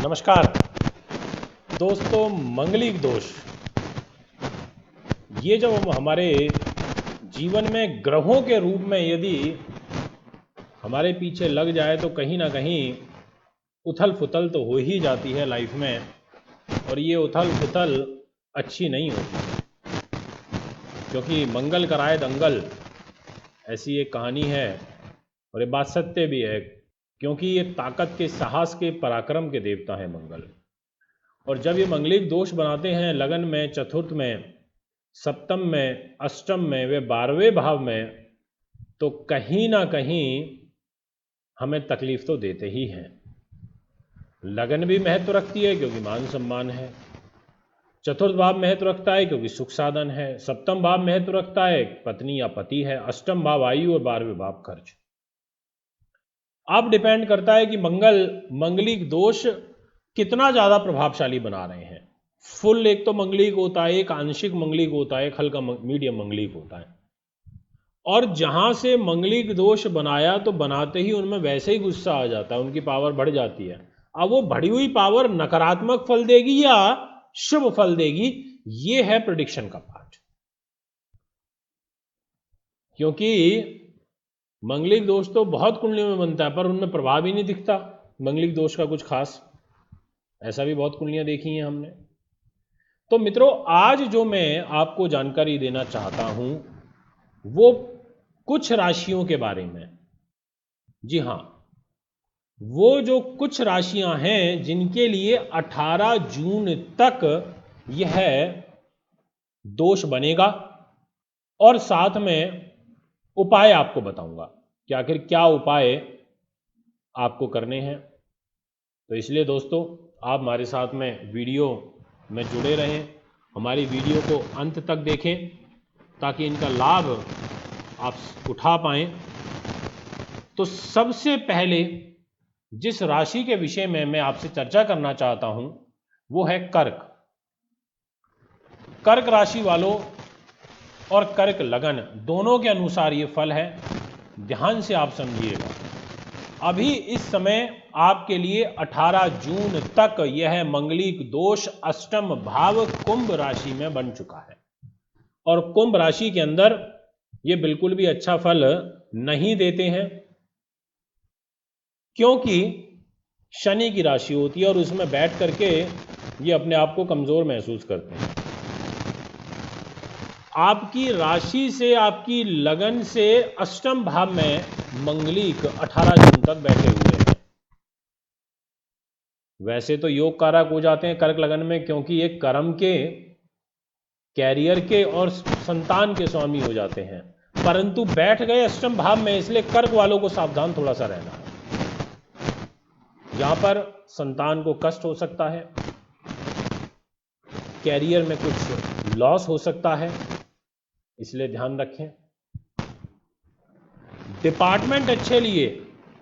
नमस्कार दोस्तों। मंगलिक दोष ये जब हमारे जीवन में ग्रहों के रूप में यदि हमारे पीछे लग जाए तो कहीं ना कहीं उथल पुथल तो हो ही जाती है लाइफ में, और ये उथल पुथल अच्छी नहीं होती, क्योंकि मंगल कराए दंगल ऐसी एक कहानी है और ये बात सत्य भी है, क्योंकि ये ताकत के, साहस के, पराक्रम के देवता है मंगल। और जब ये मंगलिक दोष बनाते हैं लगन में, चतुर्थ में, सप्तम में, अष्टम में, वे 12वें भाव में, तो कहीं ना कहीं हमें तकलीफ तो देते ही हैं। लगन भी महत्व रखती है क्योंकि मान सम्मान है, चतुर्थ भाव महत्व रखता है क्योंकि सुख साधन है, सप्तम भाव महत्व रखता है पत्नी या पति है, अष्टम भाव आयु और 12वें भाव खर्च। अब डिपेंड करता है कि मंगलिक दोष कितना ज्यादा प्रभावशाली बना रहे हैं। फुल एक तो मंगलिक होता है, एक आंशिक मंगलिक होता है, एक हल्का मीडियम मंगलिक होता है। और जहां से मंगलिक दोष बनाया तो बनाते ही उनमें वैसे ही गुस्सा आ जाता है, उनकी पावर बढ़ जाती है। अब वो बढ़ी हुई पावर नकारात्मक फल देगी या शुभ फल देगी, ये है प्रेडिक्शन का पार्ट। क्योंकि मंगलिक दोष तो बहुत कुंडलियों में बनता है पर उनमें प्रभाव ही नहीं दिखता मंगलिक दोष का कुछ खास। ऐसा भी बहुत कुंडलियां देखी हैं हमने। तो मित्रों, आज जो मैं आपको जानकारी देना चाहता हूं वो कुछ राशियों के बारे में। जी हां, वो जो कुछ राशियां हैं जिनके लिए 18 जून तक यह दोष बनेगा, और साथ में उपाय आपको बताऊंगा कि आखिर क्या उपाय आपको करने हैं। तो इसलिए दोस्तों, आप हमारे साथ में वीडियो में जुड़े रहें, हमारी वीडियो को अंत तक देखें ताकि इनका लाभ आप उठा पाएं। तो सबसे पहले जिस राशि के विषय में मैं आपसे चर्चा करना चाहता हूं वो है कर्क। कर्क राशि वालों और कर्क लगन दोनों के अनुसार ये फल है, ध्यान से आप समझिएगा। अभी इस समय आपके लिए 18 जून तक यह मंगलिक दोष अष्टम भाव कुंभ राशि में बन चुका है, और कुंभ राशि के अंदर ये बिल्कुल भी अच्छा फल नहीं देते हैं, क्योंकि शनि की राशि होती है और उसमें बैठ करके ये अपने आप को कमजोर महसूस करते हैं। आपकी राशि से, आपकी लगन से अष्टम भाव में मंगलिक 18 जून तक बैठे हुए हैं। वैसे तो योग कारक हो जाते हैं कर्क लगन में, क्योंकि ये कर्म के, कैरियर के और संतान के स्वामी हो जाते हैं, परंतु बैठ गए अष्टम भाव में, इसलिए कर्क वालों को सावधान थोड़ा सा रहना है। यहां पर संतान को कष्ट हो सकता है, कैरियर में कुछ लॉस हो सकता है, इसलिए ध्यान रखें। डिपार्टमेंट अच्छे लिए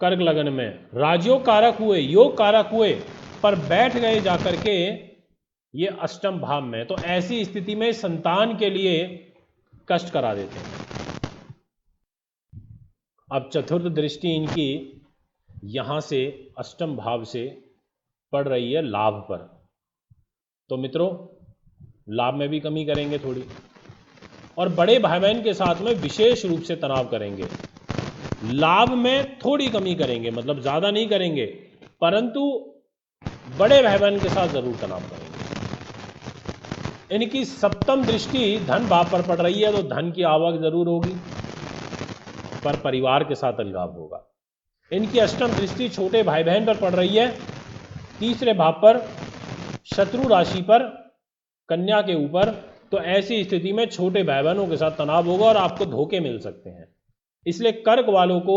कर्क लगन में, राजयोग कारक हुए, योग कारक हुए, पर बैठ गए जाकर के ये अष्टम भाव में, तो ऐसी स्थिति में संतान के लिए कष्ट करा देते हैं। अब चतुर्थ दृष्टि इनकी यहां से अष्टम भाव से पड़ रही है लाभ पर, तो मित्रों लाभ में भी कमी करेंगे थोड़ी, और बड़े भाई बहन के साथ में विशेष रूप से तनाव करेंगे। लाभ में थोड़ी कमी करेंगे, मतलब ज्यादा नहीं करेंगे, परंतु बड़े भाई बहन के साथ जरूर तनाव करेंगे। इनकी सप्तम दृष्टि धन भाव पर पड़ रही है, तो धन की आवक जरूर होगी, पर परिवार के साथ अलगाव होगा। इनकी अष्टम दृष्टि छोटे भाई बहन पर पड़ रही है, तीसरे भाव पर, शत्रु राशि पर, कन्या के ऊपर, तो ऐसी स्थिति में छोटे भाई बहनों के साथ तनाव होगा और आपको धोखे मिल सकते हैं। इसलिए कर्क वालों को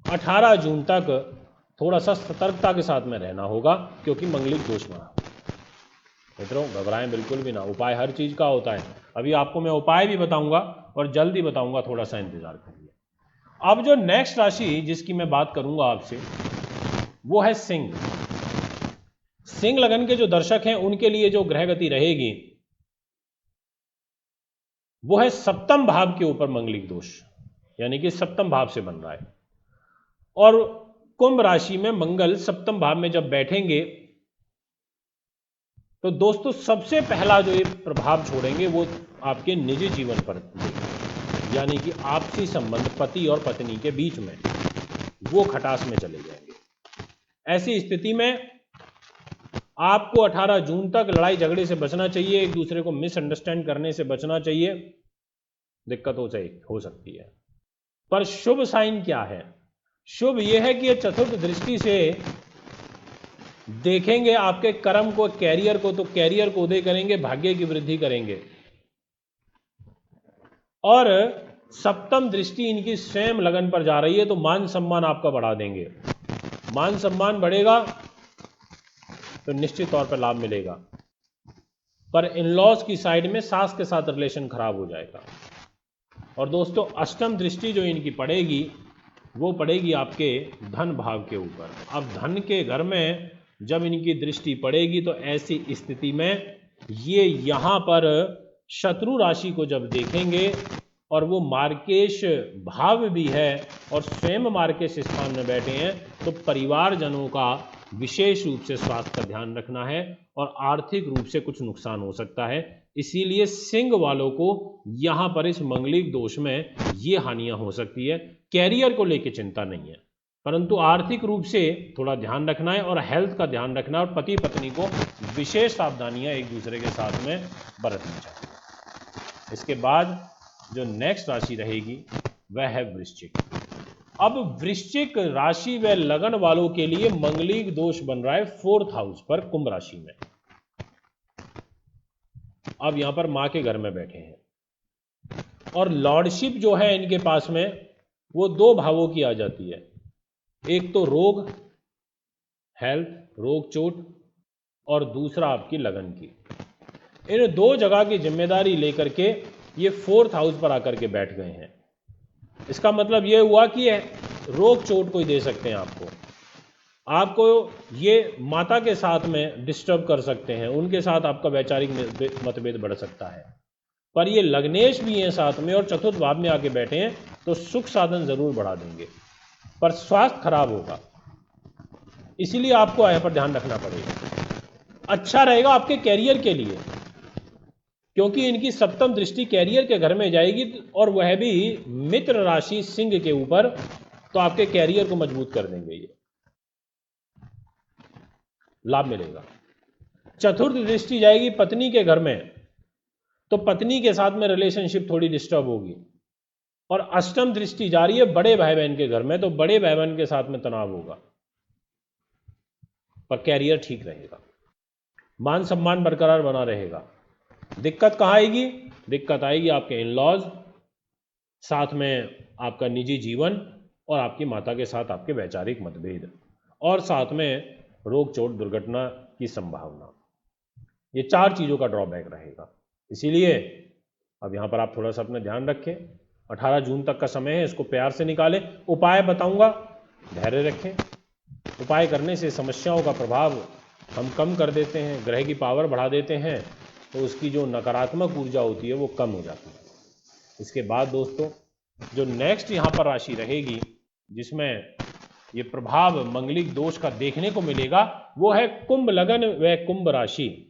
18 जून तक थोड़ा सा सतर्कता के साथ में रहना होगा, क्योंकि मंगलिक दोष बना। मित्रों घबराएं बिल्कुल भी ना, उपाय हर चीज का होता है। अभी आपको मैं उपाय भी बताऊंगा और जल्दी बताऊंगा, थोड़ा सा इंतजार करिए। अब जो नेक्स्ट राशि जिसकी मैं बात करूंगा आपसे वो है सिंह। सिंह लगन के जो दर्शक हैं उनके लिए जो ग्रह गति रहेगी वो है सप्तम भाव के ऊपर मंगलिक दोष, यानी कि सप्तम भाव से बन रहा है। और कुंभ राशि में मंगल सप्तम भाव में जब बैठेंगे तो दोस्तों सबसे पहला जो ये प्रभाव छोड़ेंगे वो आपके निजी जीवन पर देंगे, यानी कि आपसी संबंध पति और पत्नी के बीच में वो खटास में चले जाएंगे। ऐसी स्थिति में आपको 18 जून तक लड़ाई झगड़े से बचना चाहिए, एक दूसरे को मिसअंडरस्टैंड करने से बचना चाहिए, दिक्कत हो सकती है। पर शुभ साइन क्या है? शुभ यह है कि ये चतुर्थ दृष्टि से देखेंगे आपके कर्म को, कैरियर को, तो कैरियर को उदय करेंगे, भाग्य की वृद्धि करेंगे। और सप्तम दृष्टि इनकी स्वयं लगन पर जा रही है, तो मान सम्मान आपका बढ़ा देंगे। मान सम्मान बढ़ेगा तो निश्चित तौर पर लाभ मिलेगा। पर इन-लॉज की साइड में सास के साथ रिलेशन खराब हो जाएगा। और दोस्तों अष्टम दृष्टि जो इनकी पड़ेगी वो पड़ेगी आपके धन भाव के ऊपर। अब धन के घर में जब इनकी दृष्टि पड़ेगी तो ऐसी स्थिति में ये यहाँ पर शत्रु राशि को जब देखेंगे और वो मार्केश भाव भी है और स्वयं मार्केश स्थान में बैठे हैं, तो परिवारजनों का विशेष रूप से स्वास्थ्य का ध्यान रखना है और आर्थिक रूप से कुछ नुकसान हो सकता है। इसीलिए सिंह वालों को यहाँ पर इस मंगलिक दोष में ये हानियां हो सकती है। कैरियर को लेकर चिंता नहीं है, परंतु आर्थिक रूप से थोड़ा ध्यान रखना है और हेल्थ का ध्यान रखना है और पति पत्नी को विशेष सावधानियां एक दूसरे के साथ में बरतनी चाहिए। इसके बाद जो नेक्स्ट राशि रहेगी वह है वृश्चिक। अब वृश्चिक राशि व लगन वालों के लिए मंगलिक दोष बन रहा है 4th हाउस पर, कुंभ राशि में। अब यहां पर मां के घर में बैठे हैं और लॉर्डशिप जो है इनके पास में वो 2 भावों की आ जाती है। एक तो रोग, हेल्थ, रोग चोट, और दूसरा आपकी लगन की। इन 2 जगह की जिम्मेदारी लेकर के ये 4th हाउस पर आकर के बैठ गए हैं। इसका मतलब ये हुआ कि ये रोग चोट कोई दे सकते हैं आपको ये माता के साथ में डिस्टर्ब कर सकते हैं, उनके साथ आपका वैचारिक मतभेद बढ़ सकता है। पर ये लग्नेश भी हैं साथ में और चतुर्थ भाव में आके बैठे हैं, तो सुख साधन जरूर बढ़ा देंगे, पर स्वास्थ्य खराब होगा, इसीलिए आपको यहाँ पर ध्यान रखना पड़ेगा। अच्छा रहेगा आपके कैरियर के लिए, क्योंकि इनकी सप्तम दृष्टि कैरियर के घर में जाएगी और वह भी मित्र राशि सिंह के ऊपर, तो आपके कैरियर को मजबूत कर देंगे, ये लाभ मिलेगा। चतुर्थ दृष्टि जाएगी पत्नी के घर में, तो पत्नी के साथ में रिलेशनशिप थोड़ी डिस्टर्ब होगी। और अष्टम दृष्टि जा रही है बड़े भाई बहन के घर में, तो बड़े भाई बहन के साथ में तनाव होगा, पर कैरियर ठीक रहेगा, मान सम्मान बरकरार बना रहेगा। दिक्कत कहाँ आएगी? दिक्कत आएगी आपके इन-लॉज, साथ में आपका निजी जीवन और आपकी माता के साथ आपके वैचारिक मतभेद, और साथ में रोग चोट दुर्घटना की संभावना। ये 4 चीज़ों का ड्रॉबैक रहेगा। इसीलिए अब यहाँ पर आप थोड़ा सा अपना ध्यान रखें। 18 जून तक का समय है, इसको प्यार से निकालें। उपाय बताऊंगा, धैर्य रखें। उपाय करने से समस्याओं का प्रभाव हम कम कर देते हैं, ग्रह की पावर बढ़ा देते हैं, तो उसकी जो नकारात्मक ऊर्जा होती है वो कम हो जाती है। इसके बाद दोस्तों जो नेक्स्ट यहाँ पर राशि रहेगी जिसमें ये प्रभाव मंगलिक दोष का देखने को मिलेगा, वो है कुंभ लगन व कुंभ राशि।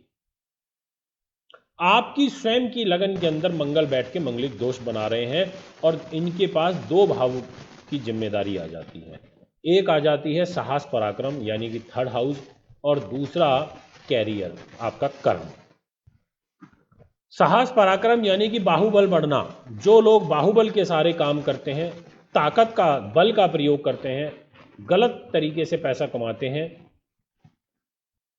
आपकी स्वयं की लगन के अंदर मंगल बैठ के मंगलिक दोष बना रहे हैं और इनके पास 2 भाव की जिम्मेदारी आ जाती है। एक आ जाती है साहस पराक्रम यानी कि 3rd हाउस, और दूसरा कैरियर, आपका कर्म। साहस पराक्रम यानी कि बाहुबल बढ़ना। जो लोग बाहुबल के सारे काम करते हैं, ताकत का, बल का प्रयोग करते हैं, गलत तरीके से पैसा कमाते हैं,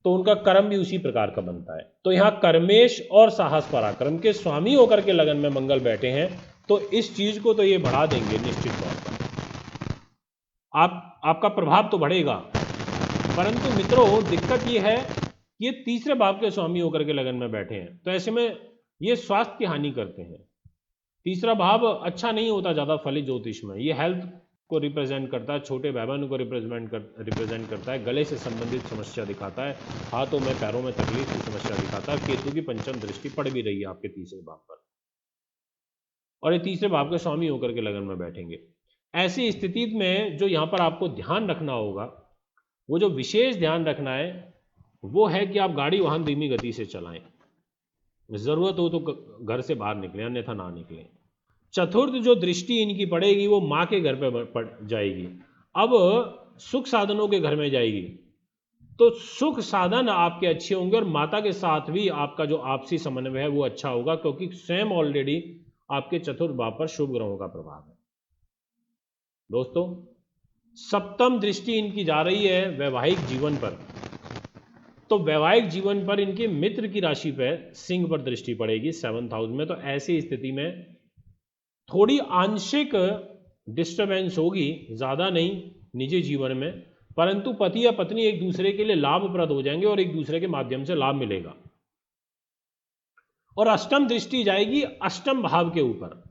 तो उनका कर्म भी उसी प्रकार का बनता है। तो यहाँ कर्मेश और साहस पराक्रम के स्वामी होकर के लगन में मंगल बैठे हैं, तो इस चीज को तो ये बढ़ा देंगे निश्चित तौर पर। आपका प्रभाव तो बढ़ेगा, परंतु मित्रों दिक्कत ये है कि ये 3रे भाव के स्वामी होकर के लगन में बैठे हैं, तो ऐसे में ये स्वास्थ्य की हानि करते हैं। 3रा भाव अच्छा नहीं होता ज़्यादा फलित ज्योतिष में, ये हेल्थ को रिप्रेजेंट करता है, छोटे भाई बहनों को रिप्रेजेंट करता है, गले से संबंधित समस्या दिखाता है, हाथों में पैरों में तकलीफ की समस्या दिखाता है। केतु की पंचम दृष्टि पड़ भी रही है आपके 3रे भाव पर, और ये 3रे भाव के स्वामी होकर के लगन में बैठेंगे। ऐसी स्थिति में जो यहाँ पर आपको ध्यान रखना होगा, वो जो विशेष ध्यान रखना है वो है कि आप गाड़ी वाहन धीमी गति से चलाएं, जरूरत हो तो घर से बाहर निकलें, अन्यथा ना निकलें। चतुर्थ जो दृष्टि इनकी पड़ेगी वो माँ के घर पे पड़ जाएगी। अब सुख साधनों के घर में जाएगी तो सुख साधन आपके अच्छे होंगे और माता के साथ भी आपका जो आपसी समन्वय है वो अच्छा होगा, क्योंकि स्वयं ऑलरेडी आपके चतुर्थ भाव पर शुभ ग्रहों का प्रभाव है। दोस्तों, सप्तम दृष्टि इनकी जा रही है वैवाहिक जीवन पर, तो वैवाहिक जीवन पर इनके मित्र की राशि पर सिंह पर दृष्टि पड़ेगी 7th हाउस में। तो ऐसी स्थिति में थोड़ी आंशिक डिस्टरबेंस होगी, ज़्यादा नहीं निजी जीवन में, परंतु पति या पत्नी एक दूसरे के लिए लाभप्रद हो जाएंगे और एक दूसरे के माध्यम से लाभ मिलेगा। और अष्टम दृष्टि जाएगी अष्टम भाव के ऊपर,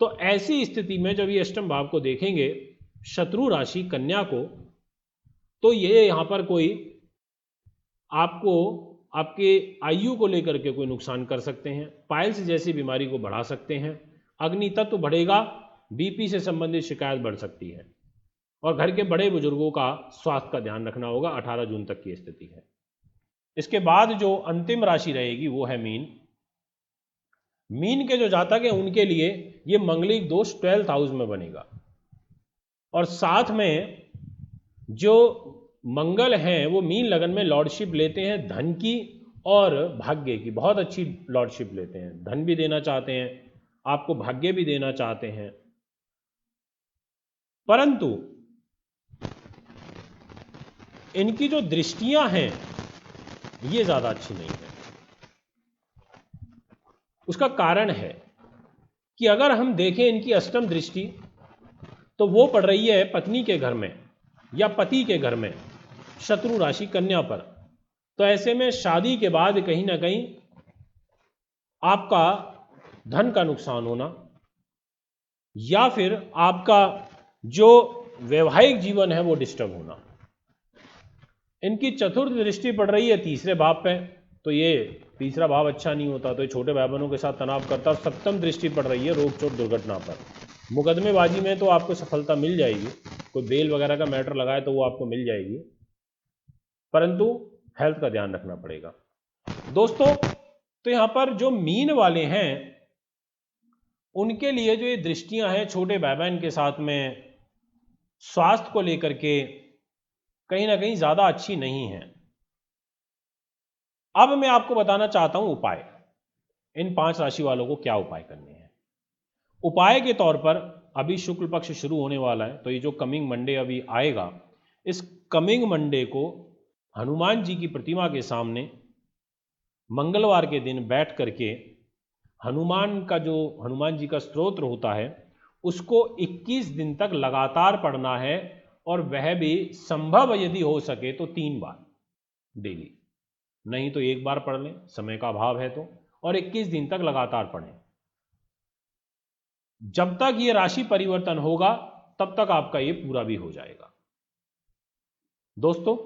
तो ऐसी स्थिति में जब ये अष्टम भाव को देखेंगे शत्रु राशि कन्या को, तो ये यहां पर कोई आपको आपके आयु को लेकर के कोई नुकसान कर सकते हैं, पाइल्स जैसी बीमारी को बढ़ा सकते हैं, अग्नि तत्व बढ़ेगा, बीपी से संबंधित शिकायत बढ़ सकती है, और घर के बड़े बुजुर्गों का स्वास्थ्य का ध्यान रखना होगा। 18 जून तक की स्थिति है। इसके बाद जो अंतिम राशि रहेगी वो है मीन। मीन के जो जातक हैं उनके लिए ये मंगलिक दोष 12th हाउस में बनेगा, और साथ में जो मंगल हैं वो मीन लगन में लॉर्डशिप लेते हैं धन की और भाग्य की, बहुत अच्छी लॉर्डशिप लेते हैं, धन भी देना चाहते हैं आपको, भाग्य भी देना चाहते हैं, परंतु इनकी जो दृष्टियां हैं ये ज्यादा अच्छी नहीं है। उसका कारण है कि अगर हम देखें इनकी अष्टम दृष्टि तो वो पड़ रही है पत्नी के घर में या पति के घर में, शत्रु राशि कन्या पर। तो ऐसे में शादी के बाद कहीं ना कहीं आपका धन का नुकसान होना, या फिर आपका जो वैवाहिक जीवन है वो डिस्टर्ब होना। इनकी चतुर्थ दृष्टि पड़ रही है तीसरे भाव पे, तो ये तीसरा भाव अच्छा नहीं होता, तो ये छोटे भाई बहनों के साथ तनाव करता। और सप्तम दृष्टि पड़ रही है रोक चोट दुर्घटना पर। मुकदमेबाजी में तो आपको सफलता मिल जाएगी, कोई बेल वगैरह का मैटर लगाए तो वो आपको मिल जाएगी, परंतु हेल्थ का ध्यान रखना पड़ेगा। दोस्तों, तो यहां पर जो मीन वाले हैं उनके लिए जो ये दृष्टियां हैं छोटे भाई बहन के साथ में स्वास्थ्य को लेकर के कहीं ना कहीं ज्यादा अच्छी नहीं है। अब मैं आपको बताना चाहता हूं उपाय, इन 5 राशि वालों को क्या उपाय करने हैं। उपाय के तौर पर अभी शुक्ल पक्ष शुरू होने वाला है, तो ये जो कमिंग मंडे अभी आएगा, इस कमिंग मंडे को हनुमान जी की प्रतिमा के सामने मंगलवार के दिन बैठ करके हनुमान जी का स्तोत्र होता है उसको 21 दिन तक लगातार पढ़ना है, और वह भी संभव यदि हो सके तो 3 बार डेली, नहीं तो 1 बार पढ़ लें, समय का अभाव है तो, और 21 दिन तक लगातार पढ़ें। जब तक ये राशि परिवर्तन होगा तब तक आपका ये पूरा भी हो जाएगा। दोस्तों,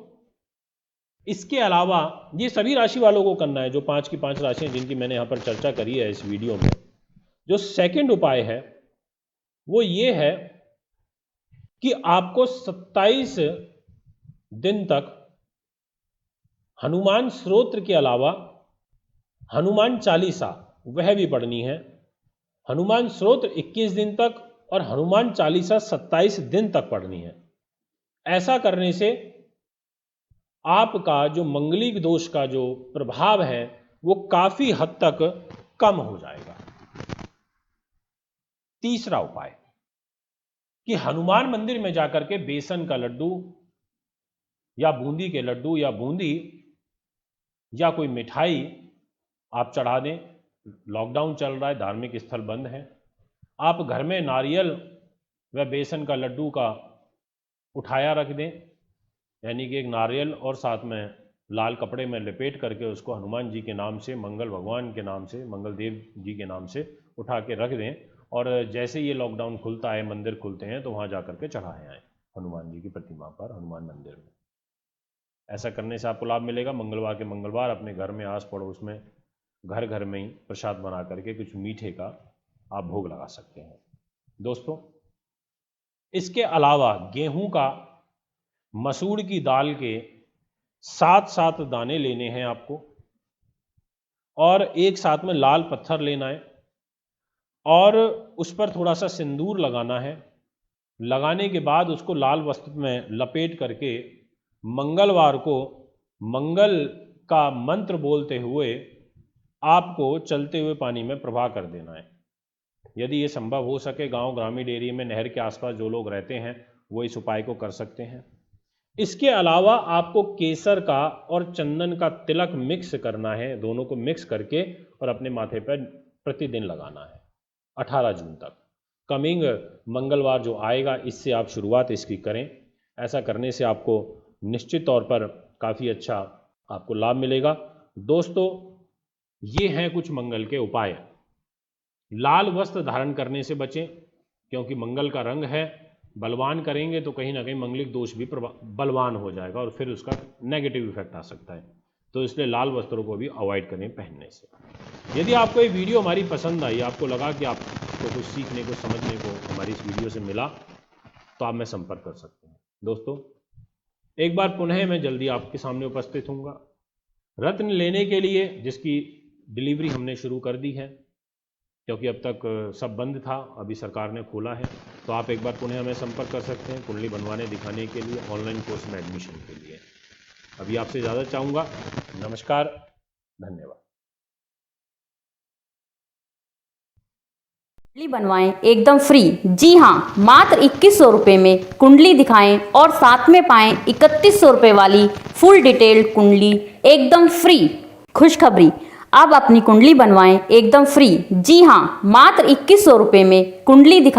इसके अलावा ये सभी राशि वालों को करना है, जो 5 की 5 राशियां जिनकी मैंने यहां पर चर्चा करी है इस वीडियो में। जो सेकंड उपाय है वो ये है कि आपको 27 दिन तक हनुमान स्तोत्र के अलावा हनुमान चालीसा वह भी पढ़नी है। हनुमान स्तोत्र 21 दिन तक और हनुमान चालीसा 27 दिन तक पढ़नी है। ऐसा करने से आपका जो मंगलिक दोष का जो प्रभाव है वो काफी हद तक कम हो जाएगा। तीसरा उपाय कि हनुमान मंदिर में जाकर के बेसन का लड्डू या बूंदी के लड्डू या बूंदी या कोई मिठाई आप चढ़ा दें। लॉकडाउन चल रहा है, धार्मिक स्थल बंद है, आप घर में नारियल व बेसन का लड्डू का उठाया रख दें, यानी कि एक नारियल और साथ में लाल कपड़े में लपेट करके उसको हनुमान जी के नाम से, मंगल भगवान के नाम से, मंगल देव जी के नाम से उठा के रख दें, और जैसे ये लॉकडाउन खुलता है, मंदिर खुलते हैं, तो वहाँ जा करके चढ़ाए आएँ हनुमान जी की प्रतिमा पर, हनुमान मंदिर में। ऐसा करने से आपको लाभ मिलेगा। मंगलवार के मंगलवार अपने घर में, आस पड़ोस में, घर घर में ही प्रसाद बना करके कुछ मीठे का आप भोग लगा सकते हैं। दोस्तों, इसके अलावा गेहूं का, मसूर की दाल के 7 दाने लेने हैं आपको और एक साथ में लाल पत्थर लेना है और उस पर थोड़ा सा सिंदूर लगाना है। लगाने के बाद उसको लाल वस्त्र में लपेट करके मंगलवार को मंगल का मंत्र बोलते हुए आपको चलते हुए पानी में प्रवाह कर देना है। यदि ये संभव हो सके, गांव ग्रामीण एरिया में नहर के आसपास जो लोग रहते हैं वो इस उपाय को कर सकते हैं। इसके अलावा आपको केसर का और चंदन का तिलक मिक्स करना है, दोनों को मिक्स करके और अपने माथे पर प्रतिदिन लगाना है 18 जून तक। कमिंग मंगलवार जो आएगा इससे आप शुरुआत इसकी करें। ऐसा करने से आपको निश्चित तौर पर काफ़ी अच्छा आपको लाभ मिलेगा। दोस्तों, ये हैं कुछ मंगल के उपाय। लाल वस्त्र धारण करने से बचें क्योंकि मंगल का रंग है। बलवान करेंगे तो कहीं ना कहीं मंगलिक दोष भी बलवान हो जाएगा और फिर उसका नेगेटिव इफेक्ट आ सकता है, तो इसलिए लाल वस्त्रों को भी अवॉइड करें पहनने से। यदि आपको ये वीडियो हमारी पसंद आई, आपको लगा कि आपको कुछ सीखने को समझने को हमारी इस वीडियो से मिला, तो आप में संपर्क कर सकते हैं। दोस्तों, एक बार पुनः मैं जल्दी आपके सामने उपस्थित हूँगा रत्न लेने के लिए, जिसकी डिलीवरी हमने शुरू कर दी है क्योंकि अब तक सब बंद था, अभी सरकार ने खोला है। तो आप एक बार पुनः हमें संपर्क कर सकते हैं कुंडली बनवाने दिखाने के लिए, ऑनलाइन कोर्स में एडमिशन के लिए। अभी आपसे ज़्यादा चाहूँगा। नमस्कार, धन्यवाद। कुंडली बनवाएं एकदम फ्री। जी हाँ, मात्र 2100 रुपये में कुंडली दिखाएं और साथ में पाएं 3100 रुपये वाली फुल डिटेल्ड कुंडली एकदम फ्री। खुशखबरी, अब अपनी कुंडली बनवाएं एकदम फ्री। जी हाँ, मात्र 2100 रुपये में कुंडली दिखाएं।